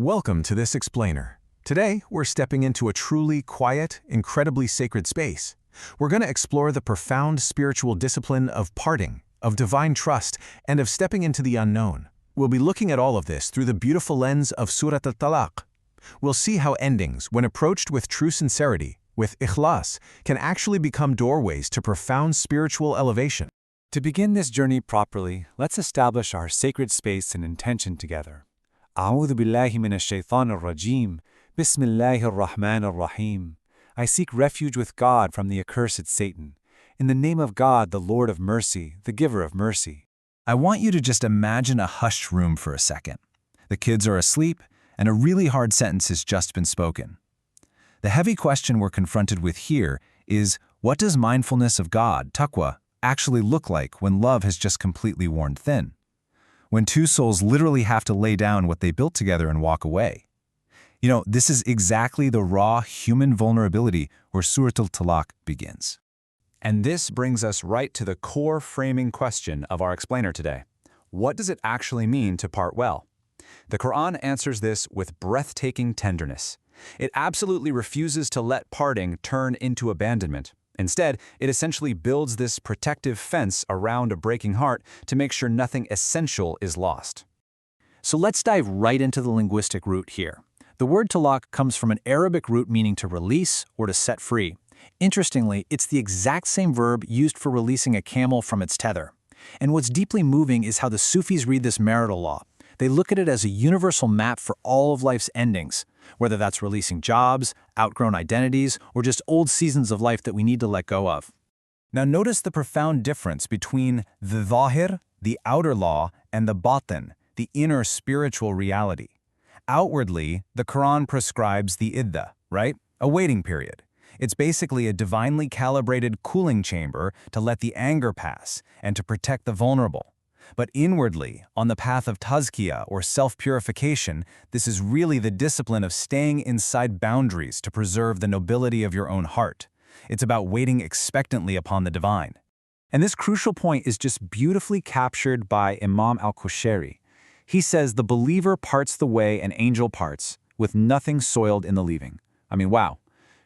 Welcome to this explainer. Today, we're stepping into a truly quiet, incredibly sacred space. We're going to explore the profound spiritual discipline of parting, of divine trust, and of stepping into the unknown. We'll be looking at all of this through the beautiful lens of Sūrat al-Ṭalāq. We'll see how endings, when approached with true sincerity, with ikhlas, can actually become doorways to profound spiritual elevation. To begin this journey properly, let's establish our sacred space and intention together. أعوذ بالله من الشيطان الرجيم. بسم الله الرحمن الرحيم. I seek refuge with God from the accursed Satan. In the name of God, the Lord of mercy, the giver of mercy. I want you to just imagine a hushed room for a second. The kids are asleep, and a really hard sentence has just been spoken. The heavy question we're confronted with here is, what does mindfulness of God, taqwa, actually look like when love has just completely worn thin? When two souls literally have to lay down what they built together and walk away. This is exactly the raw human vulnerability where Sūrat al-Ṭalāq begins. And this brings us right to the core framing question of our explainer today. What does it actually mean to part well? The Qur'an answers this with breathtaking tenderness. It absolutely refuses to let parting turn into abandonment. Instead, it essentially builds this protective fence around a breaking heart to make sure nothing essential is lost. So let's dive right into the linguistic root here. The word talaq comes from an Arabic root meaning to release or to set free. Interestingly, it's the exact same verb used for releasing a camel from its tether. And what's deeply moving is how the Sufis read this marital law. They look at it as a universal map for all of life's endings, whether that's releasing jobs, outgrown identities, or just old seasons of life that we need to let go of. Now notice the profound difference between the zahir, the outer law, and the batin, the inner spiritual reality. Outwardly, the Quran prescribes the iddah, right? A waiting period. It's basically a divinely calibrated cooling chamber to let the anger pass and to protect the vulnerable. But inwardly, on the path of tazkiyah or self-purification, this is really the discipline of staying inside boundaries to preserve the nobility of your own heart. It's about waiting expectantly upon the divine. And this crucial point is just beautifully captured by Imam al-Qushayri. He says the believer parts the way an angel parts, with nothing soiled in the leaving. I mean, wow.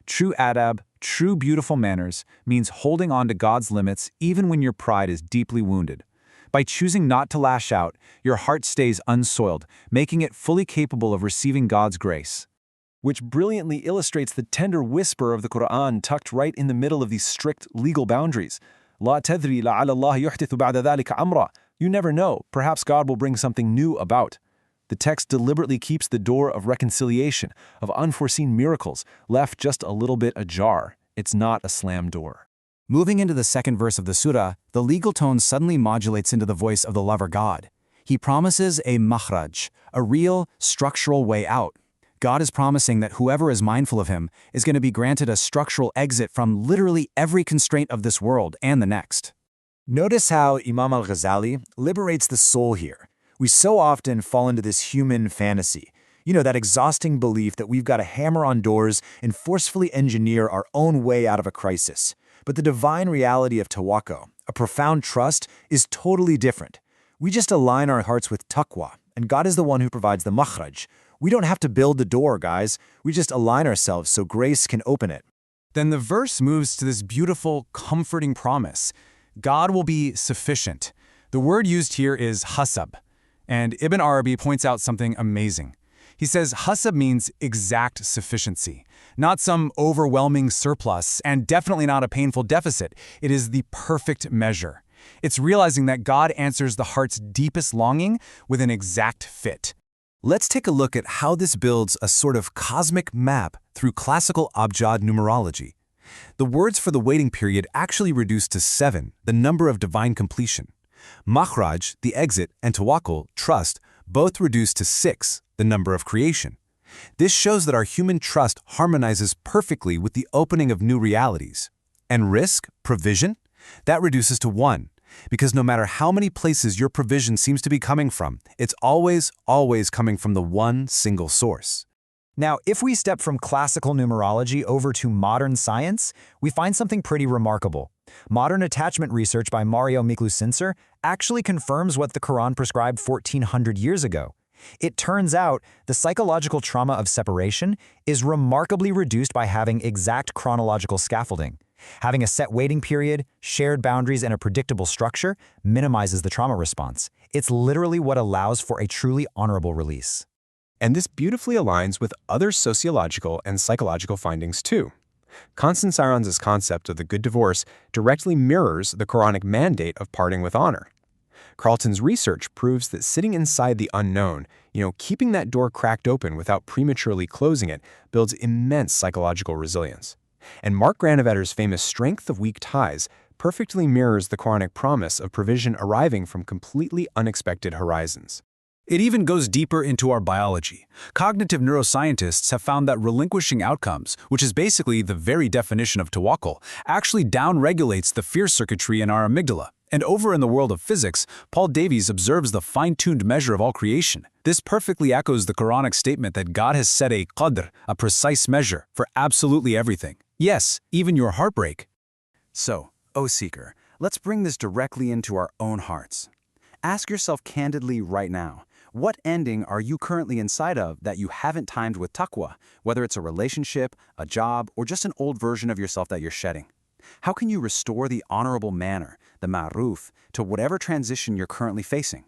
True adab, true beautiful manners, means holding on to God's limits even when your pride is deeply wounded. By choosing not to lash out, your heart stays unsoiled, making it fully capable of receiving God's grace. Which brilliantly illustrates the tender whisper of the Qur'an tucked right in the middle of these strict legal boundaries. لا تدري لعل الله يحدث بعد ذلك أمرا. You never know, perhaps God will bring something new about. The text deliberately keeps the door of reconciliation, of unforeseen miracles, left just a little bit ajar. It's not a slam door. Moving into the second verse of the surah, the legal tone suddenly modulates into the voice of the lover God. He promises a makhraj, a real, structural way out. God is promising that whoever is mindful of him is going to be granted a structural exit from literally every constraint of this world and the next. Notice how Imam al-Ghazali liberates the soul here. We so often fall into this human fantasy. That exhausting belief that we've got to hammer on doors and forcefully engineer our own way out of a crisis. But the divine reality of tawakkul, a profound trust, is totally different. We just align our hearts with taqwa, and God is the one who provides the makhraj. We don't have to build the door, guys. We just align ourselves so grace can open it. Then the verse moves to this beautiful, comforting promise. God will be sufficient. The word used here is hasab, and Ibn Arabi points out something amazing. He says hasab means exact sufficiency, not some overwhelming surplus, and definitely not a painful deficit. It is the perfect measure. It's realizing that God answers the heart's deepest longing with an exact fit. Let's take a look at how this builds a sort of cosmic map through classical abjad numerology. The words for the waiting period actually reduce to 7, the number of divine completion. Makhraj, the exit, and tawakkul, trust, both reduce to 6, the number of creation. This shows that our human trust harmonizes perfectly with the opening of new realities. And risk, provision, that reduces to 1, because no matter how many places your provision seems to be coming from, it's always coming from the one single source. Now, if we step from classical numerology over to modern science, we find something pretty remarkable. Modern attachment research by Mario Miklusincer actually confirms what the Quran prescribed 1400 years ago. It turns out the psychological trauma of separation is remarkably reduced by having exact chronological scaffolding. Having a set waiting period, shared boundaries, and a predictable structure minimizes the trauma response. It's literally what allows for a truly honorable release. And this beautifully aligns with other sociological and psychological findings too. Constance Arons's concept of the good divorce directly mirrors the Quranic mandate of parting with honor. Carlton's research proves that sitting inside the unknown, keeping that door cracked open without prematurely closing it, builds immense psychological resilience. And Mark Granovetter's famous strength of weak ties perfectly mirrors the Quranic promise of provision arriving from completely unexpected horizons. It even goes deeper into our biology. Cognitive neuroscientists have found that relinquishing outcomes, which is basically the very definition of tawakkul, actually downregulates the fear circuitry in our amygdala. And over in the world of physics, Paul Davies observes the fine-tuned measure of all creation. This perfectly echoes the Quranic statement that God has set a qadr, a precise measure, for absolutely everything. Yes, even your heartbreak. So, O seeker, let's bring this directly into our own hearts. Ask yourself candidly right now, what ending are you currently inside of that you haven't timed with taqwa, whether it's a relationship, a job, or just an old version of yourself that you're shedding? How can you restore the honorable manner, the ma'ruf, to whatever transition you're currently facing?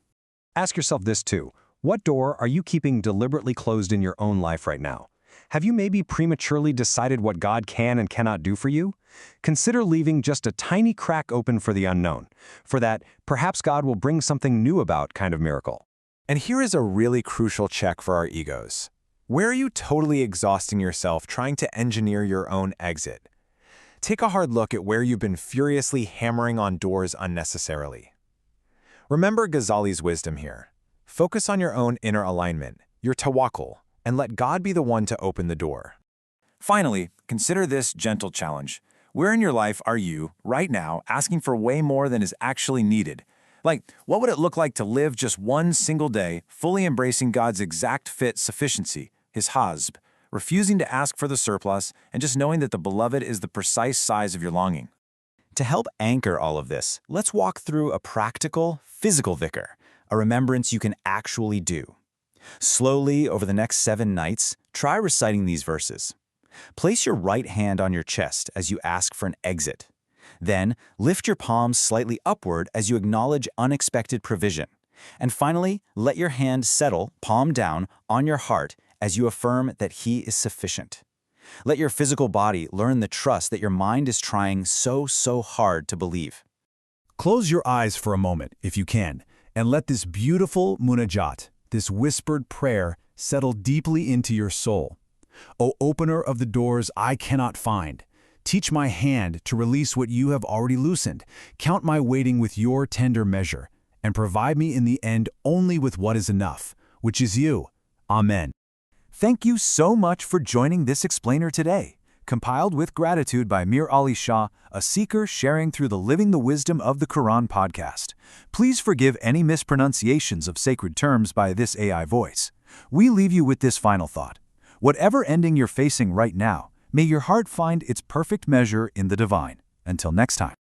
Ask yourself this too. What door are you keeping deliberately closed in your own life right now? Have you maybe prematurely decided what God can and cannot do for you? Consider leaving just a tiny crack open for the unknown, for that perhaps God will bring something new about kind of miracle. And here is a really crucial check for our egos. Where are you totally exhausting yourself trying to engineer your own exit? Take a hard look at where you've been furiously hammering on doors unnecessarily. Remember Ghazali's wisdom here. Focus on your own inner alignment, your tawakkul, and let God be the one to open the door. Finally, consider this gentle challenge. Where in your life are you, right now, asking for way more than is actually needed? Like, what would it look like to live just one single day, fully embracing God's exact fit sufficiency, His hazb, refusing to ask for the surplus, and just knowing that the beloved is the precise size of your longing? To help anchor all of this, let's walk through a practical, physical dhikr, a remembrance you can actually do. Slowly, over the next 7 nights, try reciting these verses. Place your right hand on your chest as you ask for an exit. Then, lift your palms slightly upward as you acknowledge unexpected provision. And finally, let your hand settle, palm down, on your heart as you affirm that He is sufficient. Let your physical body learn the trust that your mind is trying so hard to believe. Close your eyes for a moment, if you can, and let this beautiful munajat, this whispered prayer, settle deeply into your soul. O opener of the doors I cannot find, teach my hand to release what you have already loosened. Count my waiting with your tender measure, and provide me in the end only with what is enough, which is you. Amen. Thank you so much for joining this explainer today. Compiled with gratitude by Mir Ali Shah, a seeker sharing through the Living the Wisdom of the Quran podcast. Please forgive any mispronunciations of sacred terms by this AI voice. We leave you with this final thought. Whatever ending you're facing right now, may your heart find its perfect measure in the divine. Until next time.